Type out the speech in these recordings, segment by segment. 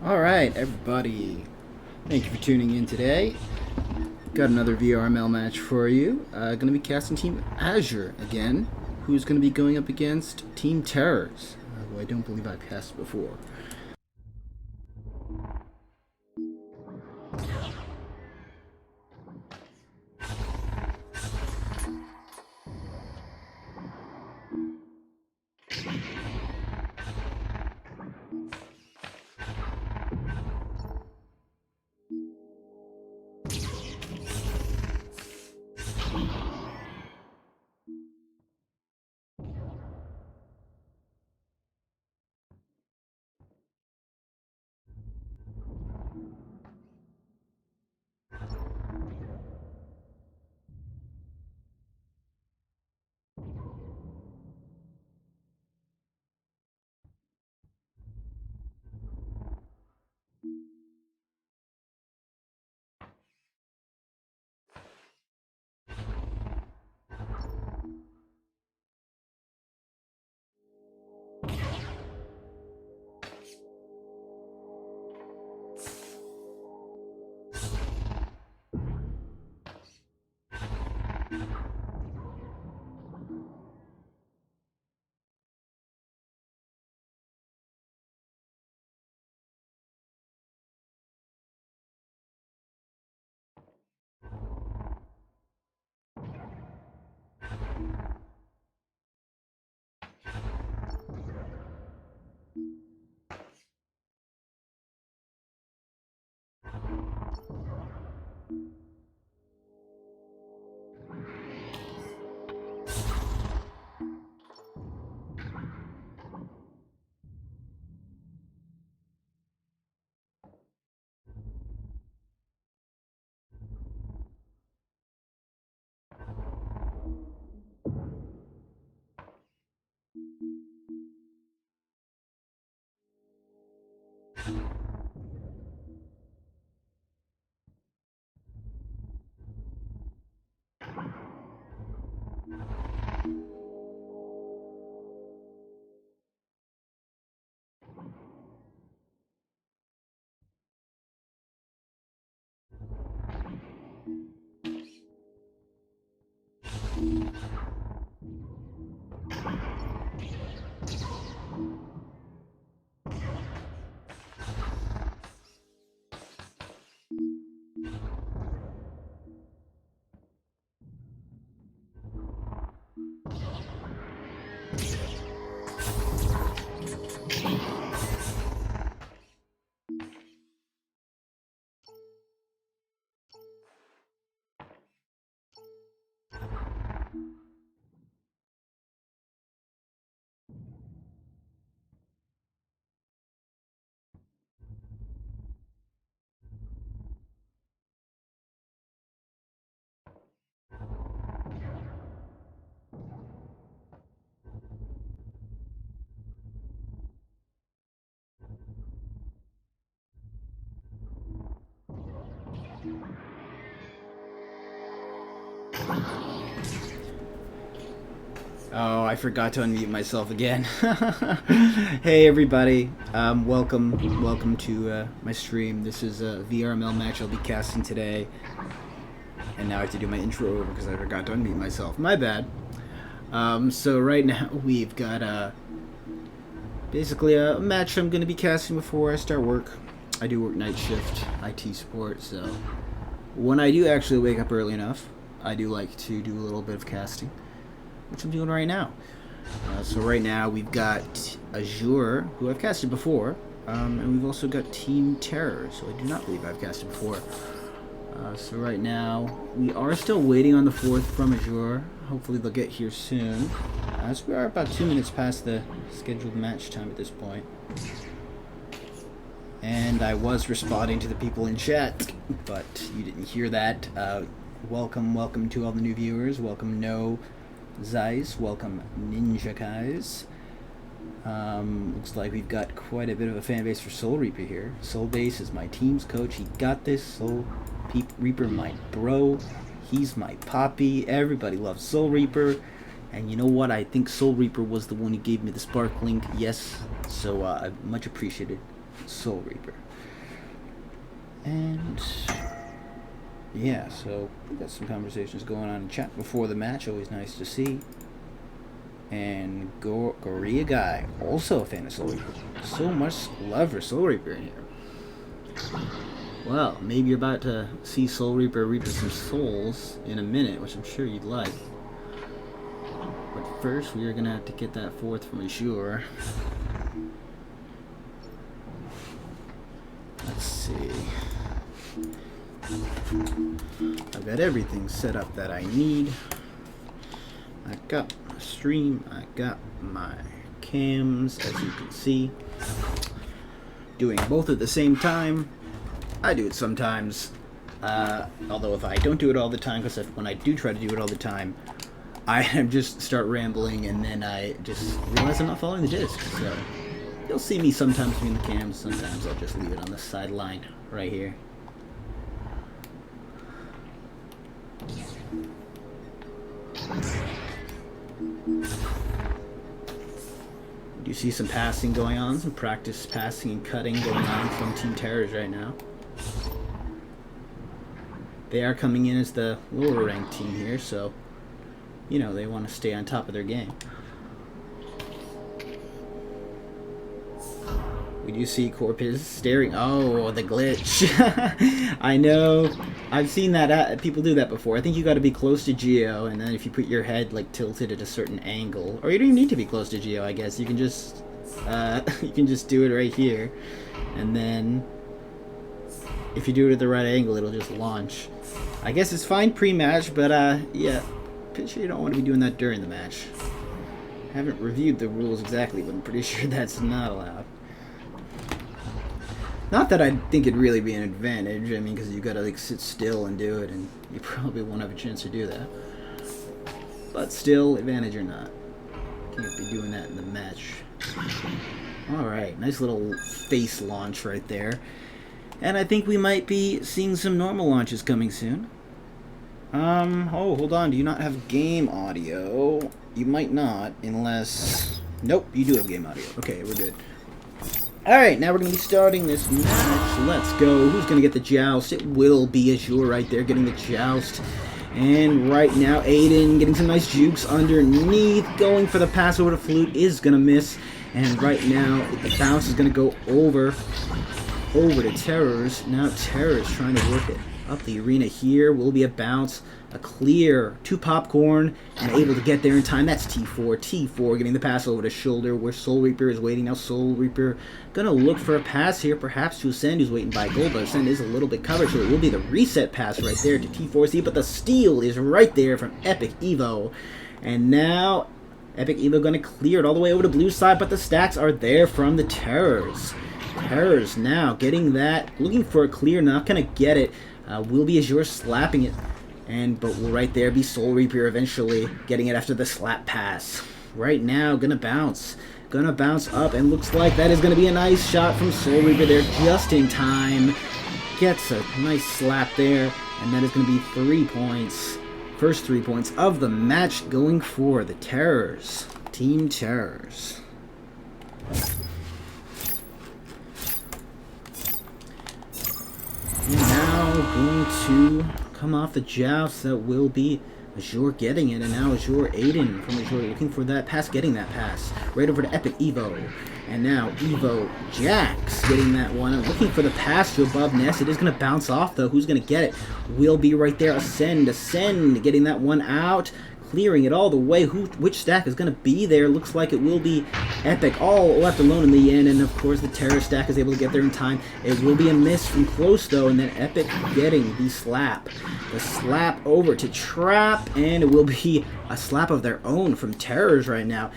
Alright, everybody. Thank you for tuning in today. Got another VRML match for you. Going to be casting Team Azure again, who's going to be going up against Team Terrors, who I don't believe I've cast before. Oh, I forgot to unmute myself again. Hey everybody, welcome to my stream. This is a VRML match I'll be casting today. And now I have to do my intro over because I forgot to unmute myself. My bad. So right now we've got basically a match I'm going to be casting before I start work. I do work night shift, IT support, so when I do actually wake up early enough, I do like to do a little bit of casting, which I'm doing right now. So right now we've got Azure, who I've casted before, and we've also got Team Terror, so I do not believe I've casted before. So right now, we are still waiting on the fourth from Azure. Hopefully they'll get here soon. So we are about 2 minutes past the scheduled match time at this point. And I was responding to the people in chat, but you didn't hear that. Welcome to all the new viewers. Welcome No Zeiss. Welcome Ninja Kais. Looks like we've got quite a bit of a fan base for Soul Reaper here. Soul Base is my team's coach. He got this. Soul Reaper, my bro. He's my poppy. Everybody loves Soul Reaper. And you know what? I think Soul Reaper was the one who gave me the Spark link. Yes. So I much appreciated Soul Reaper. And yeah, so we got some conversations going on in chat before the match. Always nice to see. And Korea Guy, also a fan of Soul Reaper. So much love for Soul Reaper in here. Well, maybe you're about to see Soul Reaper reap some souls in a minute, which I'm sure you'd like. But first, we are going to have to get that fourth from Azure. Let's see. I've got everything set up that I need. I got my stream, I got my cams, as you can see. Doing both at the same time. I do it sometimes, although if I don't do it all the time, because when I do try to do it all the time, I just start rambling and then I just realize I'm not following the disc. So you'll see me sometimes between the cams, sometimes I'll just leave it on the sideline right here. Do you see some passing going on, some practice passing and cutting going on from Team Terrors right now? They are coming in as the lower ranked team here, so you know they want to stay on top of their game. We do see Corpus staring. Oh, the glitch. I know. I've seen that. People do that before. I think you got to be close to Geo, and then if you put your head like tilted at a certain angle, or you don't even need to be close to Geo, I guess. You can just do it right here, and then if you do it at the right angle, it'll just launch. I guess it's fine pre-match, but yeah, pretty sure you don't want to be doing that during the match. I haven't reviewed the rules exactly, but I'm pretty sure that's not allowed. Not that I think it'd really be an advantage. I mean, because you gotta like sit still and do it, and you probably won't have a chance to do that. But still, advantage or not, can't be doing that in the match. All right, nice little face launch right there, and I think we might be seeing some normal launches coming soon. Oh, hold on. Do you not have game audio? You might not, unless... Nope, you do have game audio. Okay, we're good. Alright, now we're going to be starting this match. Let's go. Who's going to get the joust? It will be Azure right there getting the joust. And right now, Aiden getting some nice jukes underneath. Going for the pass over to Flute is going to miss. And right now, the bounce is going to go over to Terrors. Now Terrors trying to work it up the arena here. Will be a bounce, a clear to Popcorn, and able to get there in time. That's T4. T4 getting the pass over to Shoulder where Soul Reaper is waiting. Now Soul Reaper gonna look for a pass here, perhaps to Ascend, who's waiting by goal, but Ascend is a little bit covered, so it will be the reset pass right there to T4C, but the steal is right there from Epic Evo. And now Epic Evo gonna clear it all the way over to blue side, but the stacks are there from the Terrors. Terrors now getting that, looking for a clear, not gonna get it. Will be Azure slapping it, but will right there be Soul Reaper eventually getting it after the slap pass. Right now, gonna bounce up, and looks like that is gonna be a nice shot from Soul Reaper there just in time. Gets a nice slap there, and that is gonna be 3 points. First 3 points of the match going for the Terrors. Team Terrors. And now going to come off the joust, that will be Azure getting it, and now Azure Aiden from Azure looking for that pass, getting that pass right over to Epic Evo, and now Evo Jax getting that one, and looking for the pass to above Ness. It is going to bounce off though. Who's going to get it? Will be right there. Ascend getting that one out. clearing it all the way. Which stack is going to be there? Looks like it will be Epic, all left alone in the end, and of course the Terror stack is able to get there in time. It will be a miss from close though, and then Epic getting the slap. The slap over to Trap, and it will be a slap of their own from Terrors right now.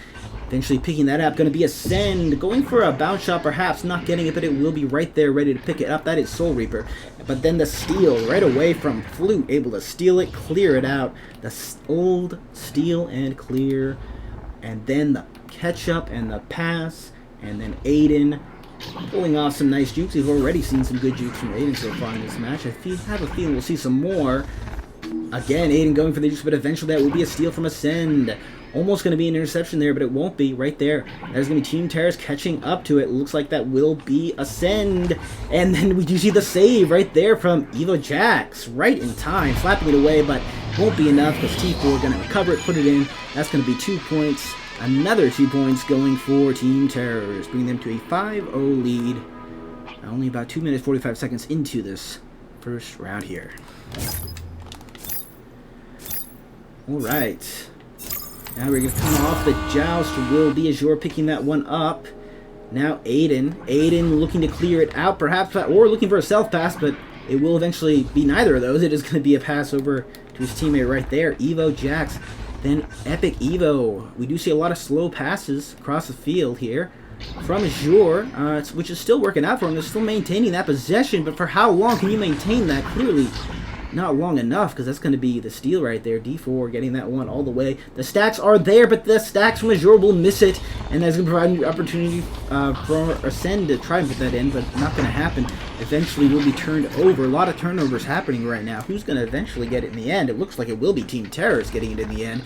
Eventually picking that up, going to be Ascend, going for a bounce shot perhaps, not getting it, but it will be right there ready to pick it up. That is Soul Reaper. But then the steal right away from Flute, able to steal it, clear it out. The old steal and clear, and then the catch up and the pass, and then Aiden pulling off some nice jukes. We've already seen some good jukes from Aiden so far in this match. I have a feeling we'll see some more. Again, Aiden going for the jukes, but eventually that will be a steal from Ascend. Almost going to be an interception there, but it won't be right there. There's going to be Team Terrace catching up to it. Looks like that will be Ascend. And then we do see the save right there from Evo Jax. Right in time, slapping it away, but won't be enough because T4 going to recover it, put it in. That's going to be 2 points. Another 2 points going for Team Terrors, bringing them to a 5-0 lead. Only about 2 minutes 45 seconds into this first round here. Alright. Now we're going to come off the joust. Will be Azure picking that one up. Now Aiden. Aiden looking to clear it out perhaps, or looking for a self-pass, but it will eventually be neither of those. It is going to be a pass over to his teammate right there. Evo Jax. Then Epic Evo. We do see a lot of slow passes across the field here from Azure, which is still working out for him. They're still maintaining that possession, but for how long can you maintain that? Clearly not long enough, because that's going to be the steal right there. D4 getting that one all the way. The stacks are there, but the stacks from Azure will miss it, and that's going to provide an opportunity for Ascend to try and put that in, but not going to happen. Eventually will be turned over. A lot of turnovers happening right now. Who's going to eventually get it in the end? It looks like it will be Team Terrors getting it in the end.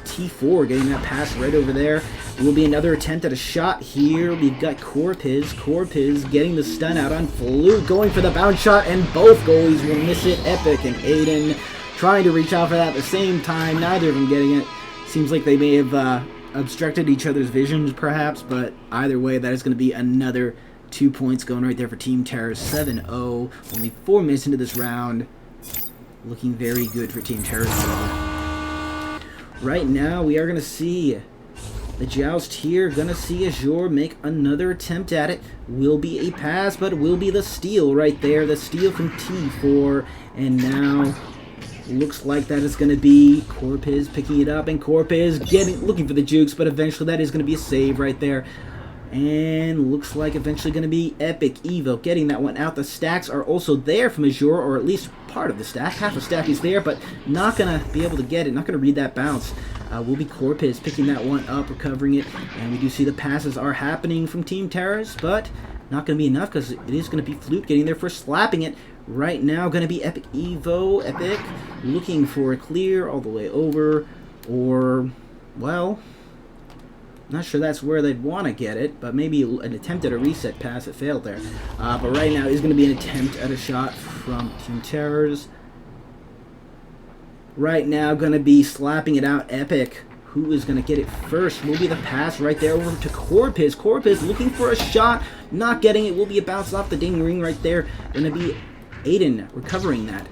T4 getting that pass right over there. It will be another attempt at a shot here. We've got Corpiz. Corpiz getting the stun out on Flute, going for the bounce shot, and both goalies will miss it. Epic and Aiden trying to reach out for that at the same time. Neither of them getting it. Seems like they may have obstructed each other's visions perhaps, but either way, that is going to be another 2 points going right there for Team Terror. 7-0. Only 4 minutes into this round. Looking very good for Team Terror. Right now, we are going to see the joust here. Going to see Azure make another attempt at it. Will be a pass, but it will be the steal right there. The steal from T4. And now looks like that is going to be Corpiz picking it up, and Corpiz looking for the jukes, but eventually that is going to be a save right there. And looks like eventually going to be Epic Evo getting that one out. The stacks are also there from Azure, or at least part of the stack. Half a stack is there, but not going to be able to get it. Not going to read that bounce. Will be Corpiz picking that one up, recovering it. And we do see the passes are happening from Team Terrace, but not going to be enough because it is going to be Flute getting there for slapping it. Right now going to be Epic Evo. Epic looking for a clear all the way over, or, well, not sure that's where they'd want to get it, but maybe an attempt at a reset pass. It failed there. But right now is going to be an attempt at a shot from Team Terrors. Right now going to be slapping it out. Epic. Who is going to get it first? Will be the pass right there over to Corpiz. Corpiz looking for a shot. Not getting it. Will be a bounce off the ding ring right there. Going to be Aiden recovering that.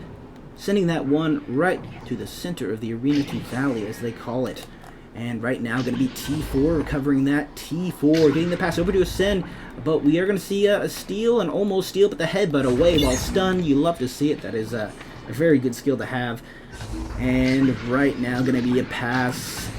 Sending that one right to the center of the arena, to Valley as they call it. And right now going to be T4 recovering that. T4 getting the pass over to Ascend. But we are going to see a steal, an almost steal, but the headbutt away while stunned. You love to see it. That is a very good skill to have. And right now going to be a pass.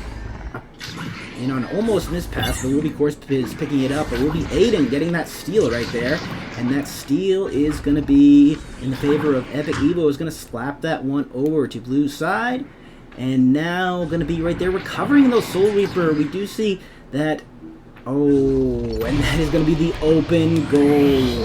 You know, an almost missed pass, but will be Corpiz picking it up. But will be Aiden getting that steal right there. And that steal is going to be in the favor of Epic Evo. Is going to slap that one over to blue side. And now going to be right there recovering those Soul Reaper. We do see that. Oh, and that is going to be the open goal.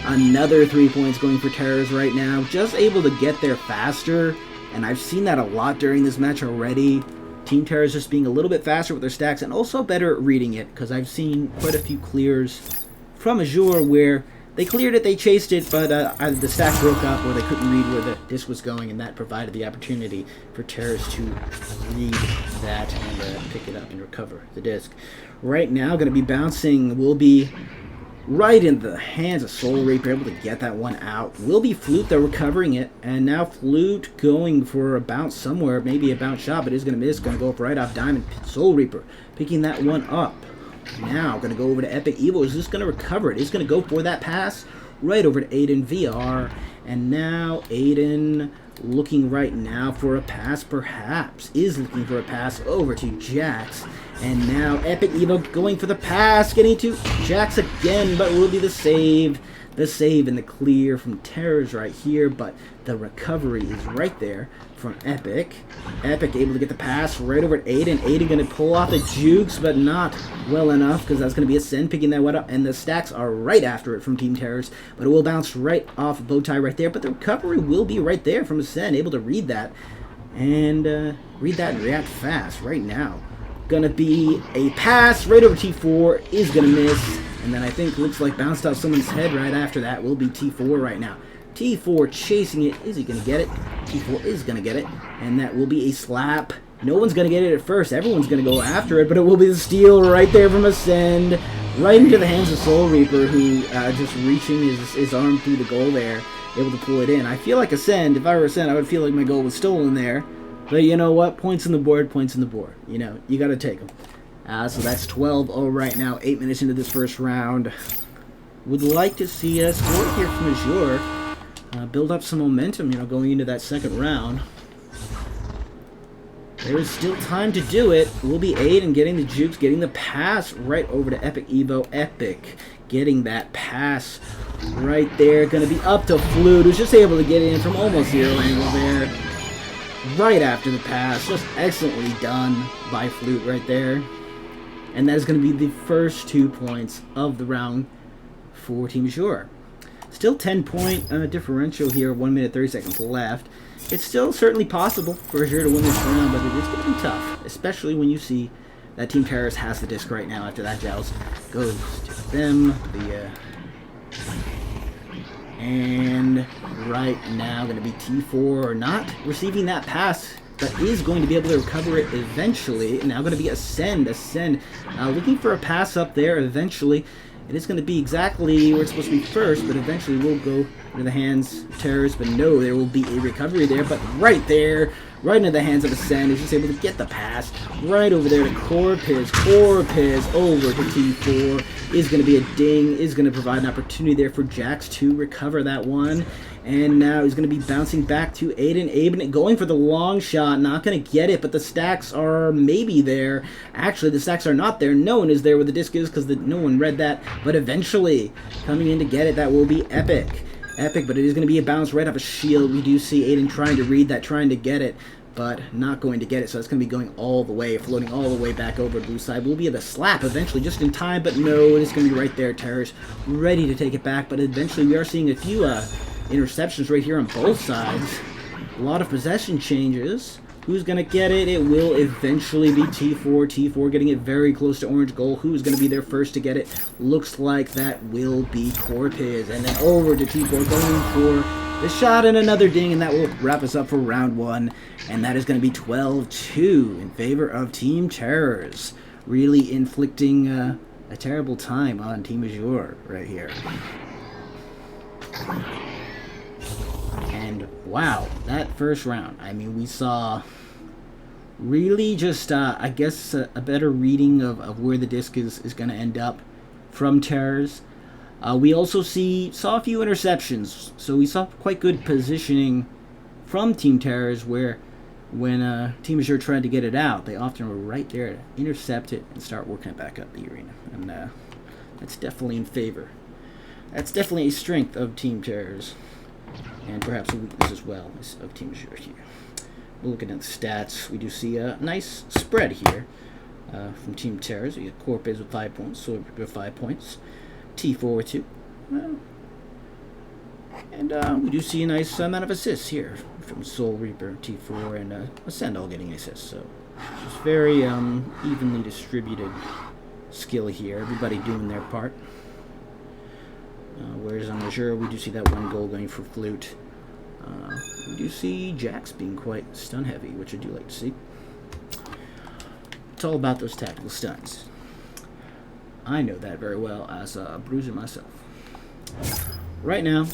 Another 3 points going for Terrors right now. Just able to get there faster. And I've seen that a lot during this match already. Team Terrors just being a little bit faster with their stacks and also better at reading it, because I've seen quite a few clears from Azure where they cleared it, they chased it, but either the stack broke up or they couldn't read where the disc was going, and that provided the opportunity for Terrors to read that and pick it up and recover the disc. Right now, going to be bouncing will be right in the hands of Soul Reaper, able to get that one out. Will be Flute though, recovering it, and now Flute going for a bounce somewhere, maybe a bounce shot, but is going to miss, going to go up right off Diamond. Soul Reaper picking that one up. Now going to go over to Epic Evo, is just going to recover it, is going to go for that pass, right over to Aiden VR, and now Aiden looking right now for a pass, perhaps, is looking for a pass over to Jax. And now Epic Evo going for the pass, getting to Jax again, but will be the save. The save and the clear from Terrors right here, but the recovery is right there from Epic. Epic able to get the pass right over at Aiden. Aiden going to pull off the jukes, but not well enough, because that's going to be a Ascend picking that one up, and the stacks are right after it from Team Terrors, but it will bounce right off Bowtie right there, but the recovery will be right there from Ascend, able to read that, and react fast right now. Gonna be a pass right over T4, is gonna miss, and then I think looks like bounced off someone's head right after that. Will be T4 right now. T4 chasing it, is he gonna get it? T4 is gonna get it, and that will be a slap. No one's gonna get it at first, everyone's gonna go after it, but it will be the steal right there from Ascend, right into the hands of Soul Reaper, who just reaching his arm through the goal there, able to pull it in. I feel like Ascend, if I were Ascend, I would feel like my goal was stolen there. But you know what? Points on the board, points on the board. You know, you got to take them. So that's 12-0 right now, 8 minutes into this first round. Would like to see us go here from Azure, build up some momentum, you know, going into that second round. There is still time to do it. Will be Aiden getting the jukes, getting the pass right over to Epic Evo. Epic getting that pass right there. Going to be up to Flute, who's just able to get in from almost zero angle there. Right after the pass, just excellently done by Flute right there. And that is going to be the first 2 points of the round for Team Azure. Still 10-point differential here, 1 minute 30 seconds left. It's still certainly possible for Azure to win this round, but it is going to be tough, especially when you see that Team Terrors has the disc right now after that joust goes to them. And right now going to be T4 not receiving that pass, but is going to be able to recover it eventually. Now going to be Ascend looking for a pass up there eventually. It is going to be exactly where it's supposed to be first, but eventually will go into the hands of Terrors. But no, there will be a recovery there, but right there, right into the hands of Ascend, is just able to get the pass right over there to Corpiz. Corpiz over to T4 is going to be a ding, is going to provide an opportunity there for Jax to recover that one. And now he's going to be bouncing back to Aiden. Aiden going for the long shot, not going to get it, but the stacks are maybe there. Actually, the stacks are not there. No one is there where the disc is because no one read that. But eventually, coming in to get it, that will be Epic. Epic, but it is going to be a bounce right off a shield. We do see Aiden trying to read that, trying to get it, but not going to get it. So it's going to be going all the way, floating all the way back over to blue side. Will be the slap eventually, just in time, but no, it's going to be right there. Terrors ready to take it back, but eventually we are seeing a few interceptions right here on both sides. A lot of possession changes. Who's going to get it? It will eventually be T4. T4 getting it very close to orange goal. Who's going to be there first to get it? Looks like that will be Corpiz. And then over to T4 going for the shot and another ding, and that will wrap us up for round one. And that is going to be 12-2 in favor of Team Terrors. Really inflicting a terrible time on Team Azure right here. And wow, that first round, I mean, we saw really just, I guess, a better reading of where the disc is going to end up from Terrors. We also saw a few interceptions, so we saw quite good positioning from Team Terrors, where when Team Azure tried to get it out, they often were right there to intercept it and start working it back up the arena. And that's definitely in favor. That's definitely a strength of Team Terrors, and perhaps a weakness as well of Team Azure here. We're looking at the stats. We do see a nice spread here from Team Terrors. We got Corpiz with 5 points, so with 5 points. T4 with 2. And we do see a nice amount of assists here from Soul Reaper, T4, and Ascend all getting assists. So it's very evenly distributed skill here. Everybody doing their part. Whereas on Azure, we do see that one goal going for Flute. We do see Jax being quite stun heavy, which I do like to see. It's all about those tactical stuns. I know that very well as a bruiser myself. Right now,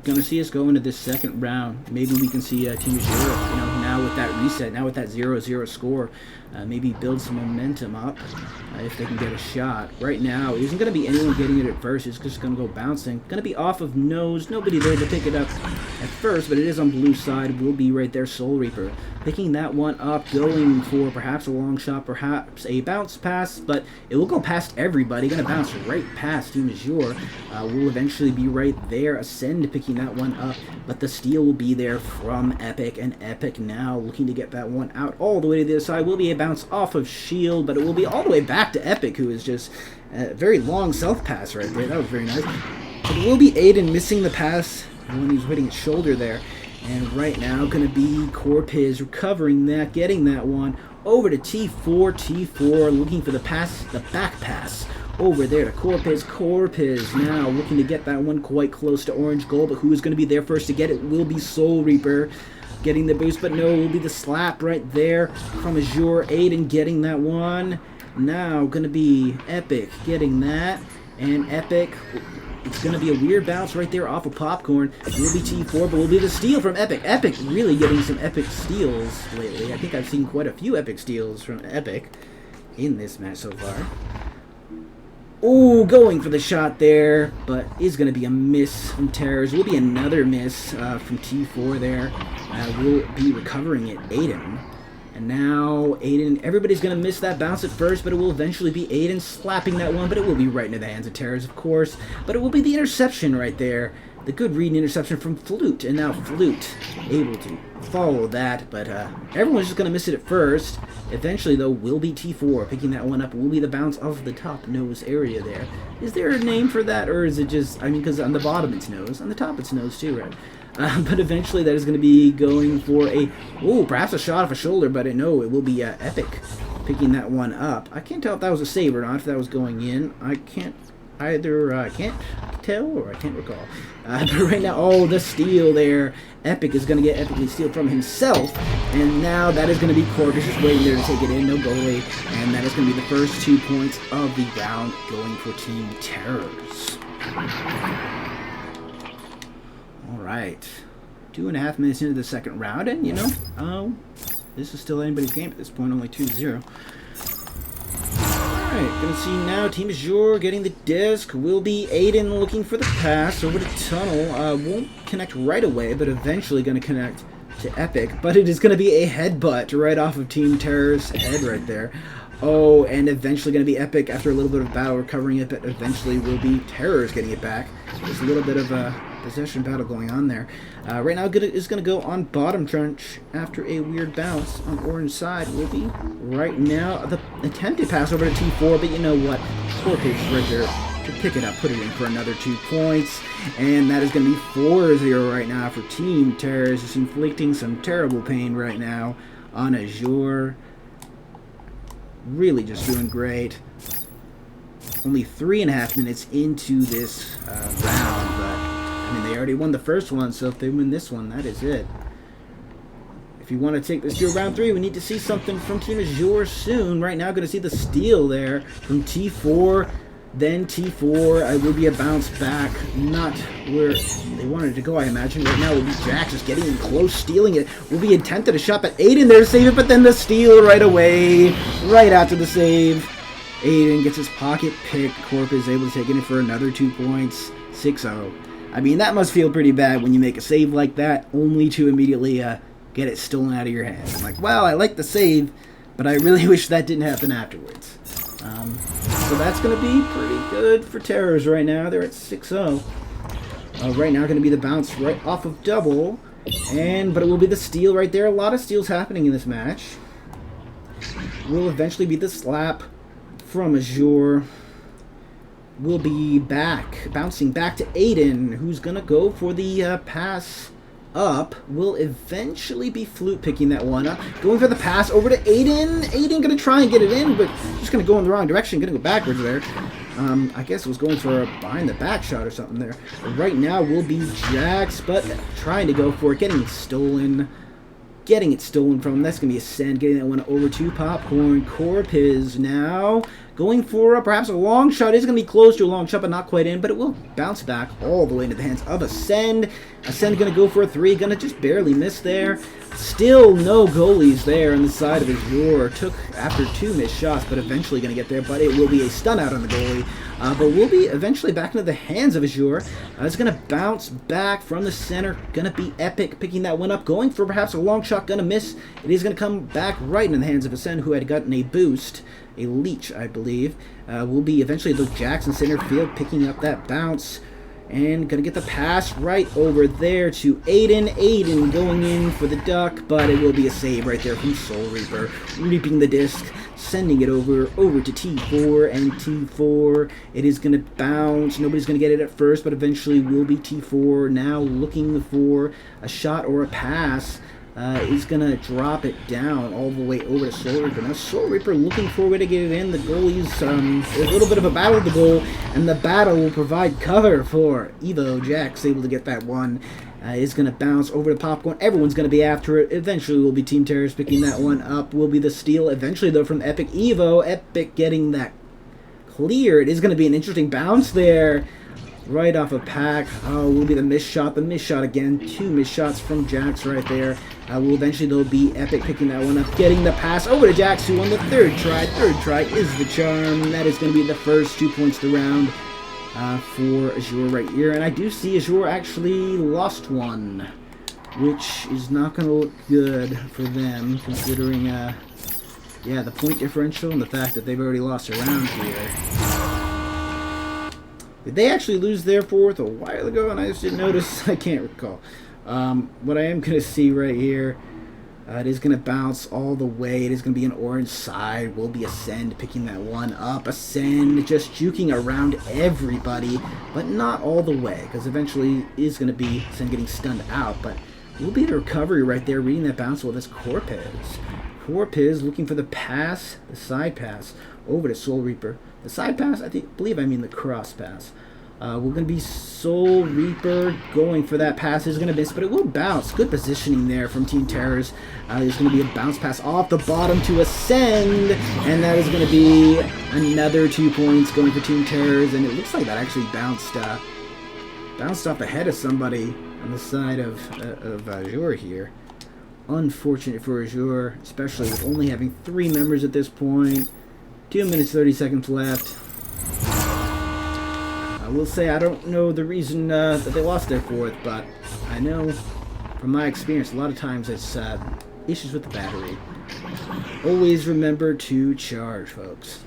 gonna see us go into this second round. Maybe we can see Team Azure, now with that reset, now with that 0-0 score, maybe build some momentum up if they can get a shot. Right now, it isn't gonna be anyone getting it at first. It's just gonna go bouncing. Gonna be off of nose. Nobody there to pick it up at first, but it is on blue side. Will be right there. Soul Reaper picking that one up, going for perhaps a long shot, perhaps a bounce pass, but it will go past everybody. Gonna bounce right past Team Azure. Will eventually be right there. Ascend picking that one up, but the steal will be there from Epic, and Epic now looking to get that one out all the way to the other side. Will be a bounce off of Shield, but it will be all the way back to Epic, who is just a very long self pass right there. That was very nice. But it will be Aiden missing the pass when he was hitting his shoulder there. And right now, going to be Corpiz recovering that, getting that one over to T4. T4 looking for the pass, the back pass over there to Corpiz. Corpiz now looking to get that one quite close to Orange Gold, but who is going to be there first to get it will be Soul Reaper getting the boost, but no, it will be the slap right there from Azure. Aiden getting that one. Now going to be Epic getting that, and Epic, it's going to be a weird bounce right there off of Popcorn. It will be T4, but will be the steal from Epic. Epic really getting some epic steals lately. I think I've seen quite a few epic steals from Epic in this match so far. Oh, going for the shot there, but is going to be a miss from Terrors. Will be another miss from T4 there. Will be recovering it, Aiden. And now Aiden, everybody's going to miss that bounce at first, but it will eventually be Aiden slapping that one, but it will be right into the hands of Terrors, of course. But it will be the interception right there. The good read and interception from Flute, and now Flute able to follow that, but everyone's just going to miss it at first. Eventually, though, will be T4 picking that one up. Will be the bounce of the top nose area there. Is there a name for that, or is it just, I mean, because on the bottom it's nose, on the top it's nose too, right? But eventually that is going to be going for a, perhaps a shot off a shoulder, but no, it will be Epic picking that one up. I can't tell if that was a save or not, if that was going in. I can't either, I can't tell or I can't recall. But right now, the steal there. Epic is going to get epically stealed from himself, and now that is going to be Corvus just waiting there to take it in, no goalie, and that is going to be the first 2 points of the round going for Team Terrors. Alright, 2.5 minutes into the second round, and this is still anybody's game at this point, only 2-0. Alright, gonna see now Team Azure getting the disc. Will be Aiden looking for the pass over to Tunnel. Won't connect right away, but eventually gonna connect to Epic. But it is gonna be a headbutt right off of Team Terror's head right there. Oh, and eventually gonna be Epic after a little bit of battle recovering it, but eventually will be Terror's getting it back. There's a little bit of a possession battle going on there. Right now is going to go on bottom trench after a weird bounce on orange side. Will be right now the attempted pass over to T4, but you know what? Poor Page right there to pick it up, put it in for another 2 points, and that is going to be 4-0 right now for Team Terrors. Just inflicting some terrible pain right now on Azure. Really just doing great. Only 3.5 minutes into this round, but I mean, they already won the first one, so if they win this one, that is it. If you want to take this to round 3, we need to see something from Team Azure soon. Right now, going to see the steal there from T4, then T4. I will be a bounce back, not where they wanted it to go, I imagine. Right now, will be Jax just getting in close, stealing it. Will be attempted a shot, but Aiden there to save it, but then the steal right away, right after the save. Aiden gets his pocket pick. Corp is able to take it in for another 2 points, 6-0. I mean, that must feel pretty bad when you make a save like that, only to immediately get it stolen out of your hands. I'm like, well, I like the save, but I really wish that didn't happen afterwards. So that's going to be pretty good for Terrors right now. They're at 6-0. Right now going to be the bounce right off of double, but it will be the steal right there. A lot of steals happening in this match. Will eventually be the slap from Azure. Will be back, bouncing back to Aiden, who's going to go for the pass up. Will eventually be Flute picking that one up. Going for the pass over to Aiden. Aiden going to try and get it in, but just going to go in the wrong direction. Going to go backwards there. I guess it was going for a behind the back shot or something there. But right now will be Jax, but trying to go for it. Getting it stolen from him. That's going to be a send. Getting that one over to Popcorn. Corp is now going for perhaps a long shot. It's going to be close to a long shot, but not quite in, but it will bounce back all the way into the hands of Ascend. Ascend going to go for a 3, going to just barely miss there. Still no goalies there on the side of Azure. Took after 2 missed shots, but eventually going to get there, but it will be a stun out on the goalie. But will be eventually back into the hands of Azure. It's going to bounce back from the center. Going to be Epic picking that one up. Going for perhaps a long shot. Going to miss. It is going to come back right into the hands of Ascend, who had gotten a boost. A leech, I believe. Will be eventually Luke Jackson center field picking up that bounce. And going to get the pass right over there to Aiden. Aiden going in for the duck, but it will be a save right there from Soul Reaper. Reaping the disc, sending it over to T4, and T4, it is going to bounce. Nobody's going to get it at first, but eventually will be T4 now looking for a shot or a pass. Is going to drop it down all the way over to Soul Reaper. Now Soul Reaper looking for a way to get it in. The goalie's a little bit of a battle of the goal, and the battle will provide cover for Evo. Jack's able to get that one. Is going to bounce over to Popcorn. Everyone's going to be after it. Eventually will be Team Terrorist picking that one up. Will be the steal. Eventually, though, from Epic Evo. Epic getting that clear. It is going to be an interesting bounce there. Right off a pack. Oh, will be the missed shot. The missed shot again. 2 missed shots from Jax right there. Will eventually, though, be Epic picking that one up. Getting the pass over to Jax, who on the third try. Third try is the charm. That is going to be the first 2 points to the round for Azure right here. And I do see Azure actually lost one, which is not going to look good for them, considering, yeah, the point differential and the fact that they've already lost a round here. Did they actually lose their fourth a while ago and I just didn't notice? I can't recall. What I am going to see right here, it is going to bounce all the way. It is going to be an orange side. Will be Ascend picking that one up. Ascend just juking around everybody, but not all the way, because eventually is going to be Ascend getting stunned out, but will be the recovery right there, reading that bounce. Well, that's Corpez. Corpez looking for the pass, the side pass, over to Soul Reaper. The side pass, I believe I mean the cross pass. We're going to be Soul Reaper going for that pass. It's going to miss, but it will bounce. Good positioning there from Team Terrors. There's going to be a bounce pass off the bottom to Ascend, and that is going to be another 2 points going for Team Terrors, and it looks like that actually bounced off the head of somebody on the side of Azure here. Unfortunate for Azure, especially with only having 3 members at this point. 2 minutes 30 seconds left. I will say I don't know the reason that they lost their fourth, but I know from my experience a lot of times it's issues with the battery. Always remember to charge, folks.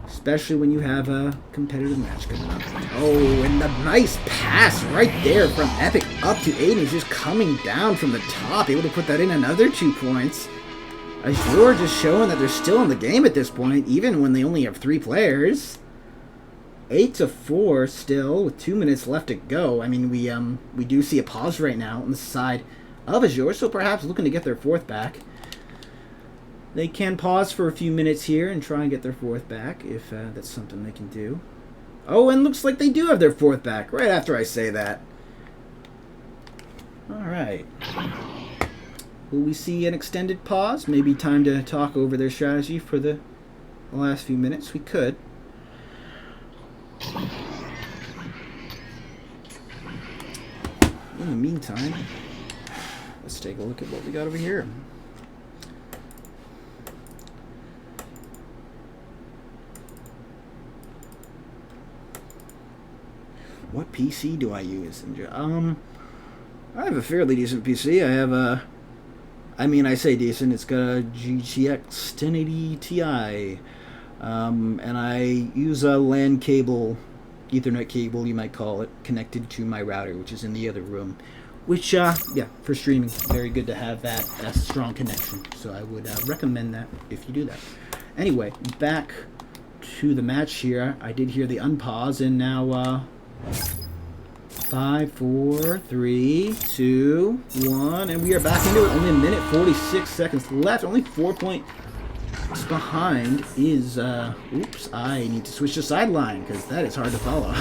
Especially when you have a competitive match coming up. Oh, and the nice pass right there from Epic up to Aiden. He's just coming down from the top, able to put that in another 2 points. Azure just showing that they're still in the game at this point, even when they only have 3 players. 8-4 still, with 2 minutes left to go. I mean, we do see a pause right now on the side of Azure, so perhaps looking to get their fourth back. They can pause for a few minutes here and try and get their fourth back, if that's something they can do. Oh, and looks like they do have their fourth back, right after I say that. Alright. Will we see an extended pause? Maybe time to talk over their strategy for the last few minutes? We could. In the meantime, let's take a look at what we got over here. What PC do I use? I have a fairly decent PC. I have a... I mean, I say decent. It's got a GTX 1080 Ti. And I use a LAN cable, Ethernet cable, you might call it, connected to my router, which is in the other room. Which, yeah, for streaming, very good to have that strong connection. So I would recommend that if you do that. Anyway, back to the match here. I did hear the unpause, and now 5, 4, 3, 2, 1, and we are back into it. Only 1:46 seconds left. Only 4 points behind is, oops, I need to switch to sideline because that is hard to follow.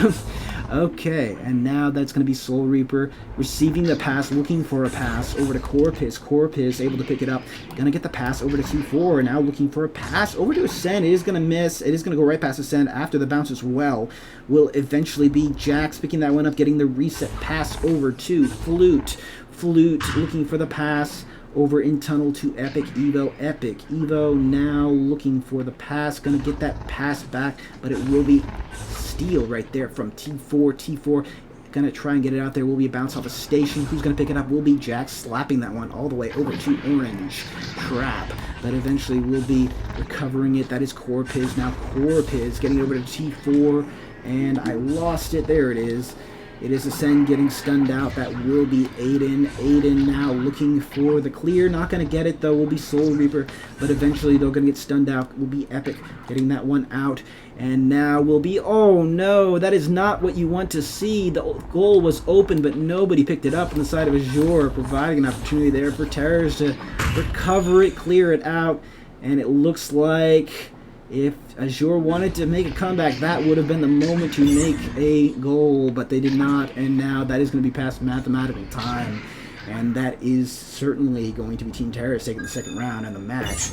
Okay, and now that's going to be Soul Reaper receiving the pass, looking for a pass over to Corpus. Corpus able to pick it up, going to get the pass over to T4, now looking for a pass over to Ascend. It is going to miss. It is going to go right past Ascend after the bounce as well. Will eventually be Jax picking that one up, getting the reset pass over to Flute. Flute looking for the pass over in tunnel to Epic Evo. Epic Evo now looking for the pass, going to get that pass back, but it will be steal right there from T4. T4 gonna try and get it out there. Will be a bounce off a station. Who's gonna pick it up? Will be Jax slapping that one all the way over to Orange. Trap. But eventually will be recovering it. That is Corpus. Now Corpus getting over to T4, and I lost it. There it is. It is Ascend getting stunned out. That will be Aiden. Aiden now looking for the clear. Not going to get it, though. Will be Soul Reaper. But eventually, they're going to get stunned out. Will be Epic getting that one out. And now will be... Oh, no. That is not what you want to see. The goal was open, but nobody picked it up on the side of Azure, providing an opportunity there for Terrors to recover it, clear it out. And it looks like... if Azure wanted to make a comeback, that would have been the moment to make a goal, but they did not, and now that is going to be past mathematical time, and that is certainly going to be Team Terrorist taking the second round in the match.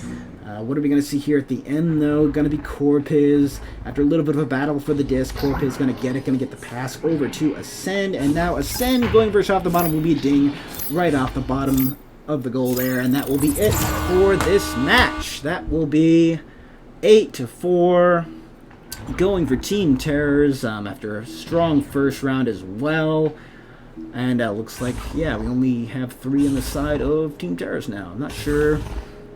What are we going to see here at the end, though? Going to be Corpus. After a little bit of a battle for the disc, Corpus is going to get it, going to get the pass over to Ascend, and now Ascend going for a shot off the bottom will be a ding right off the bottom of the goal there, and that will be it for this match. That will be 8-4, going for Team Terrors after a strong first round as well. And looks like, yeah, we only have 3 on the side of Team Terrors now. I'm not sure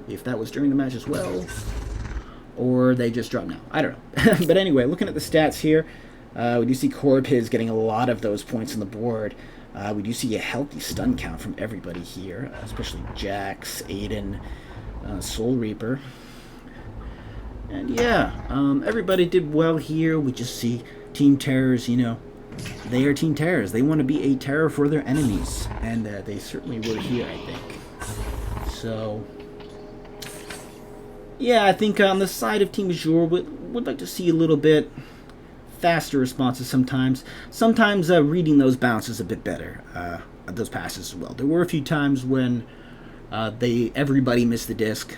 if that was during the match as well, or they just dropped now. I don't know. But anyway, looking at the stats here, we do see Corpus getting a lot of those points on the board. We do see a healthy stun count from everybody here, especially Jax, Aiden, Soul Reaper. And yeah, everybody did well here. We just see Team Terrors, you know, they are Team Terrors. They want to be a terror for their enemies. And they certainly were here, I think. So, yeah, I think on the side of Team Azure, would like to see a little bit faster responses sometimes. Sometimes reading those bounces a bit better, those passes as well. There were a few times when everybody missed the disc.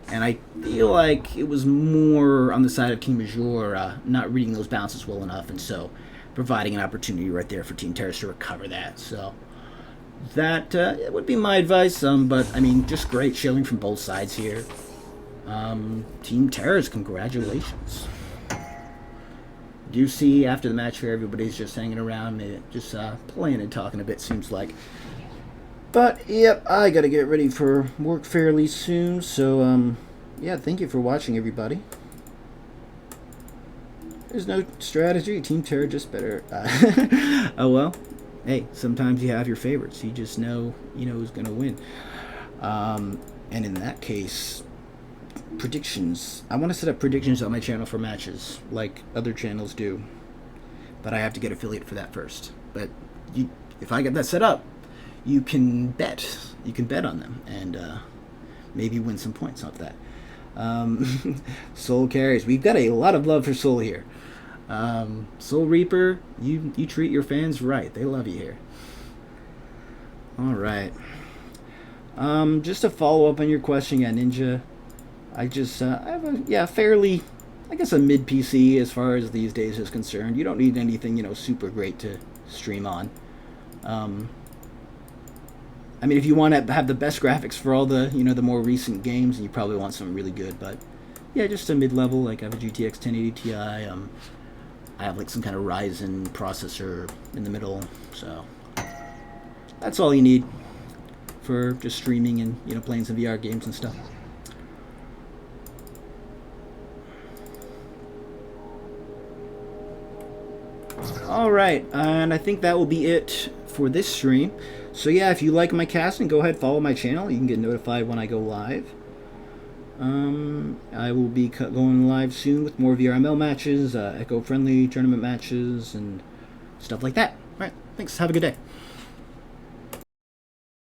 And I feel like it was more on the side of Team Azure not reading those bounces well enough, and so providing an opportunity right there for Team Terrors to recover that. So that would be my advice. But I mean, just great showing from both sides here. Team Terrors, congratulations. Do see after the match here, everybody's just hanging around, just playing and talking a bit, seems like. But, yep, I gotta get ready for work fairly soon, so, yeah, thank you for watching, everybody. There's no strategy. Team Terror just better. Oh, well. Hey, sometimes you have your favorites. You just know, who's gonna win. And in that case, predictions. I want to set up predictions on my channel for matches, like other channels do. But I have to get affiliate for that first. But if I get that set up, you can bet. You can bet on them and maybe win some points off that. Soul carries. We've got a lot of love for Soul here. Soul Reaper, you treat your fans right. They love you here. All right. Just to follow up on your question, Ninja, I have a fairly, I guess, a mid PC as far as these days is concerned. You don't need anything super great to stream on. I mean, if you want to have the best graphics for all the, the more recent games, you probably want something really good. But, yeah, just a mid-level, like I have a GTX 1080 Ti. I have, like, some kind of Ryzen processor in the middle. So, that's all you need for just streaming and, playing some VR games and stuff. Alright, and I think that will be it for this stream. So yeah, if you like my casting, go ahead, follow my channel. You can get notified when I go live. I will be going live soon with more VRML matches, eco-friendly tournament matches, and stuff like that. Alright, thanks. Have a good day.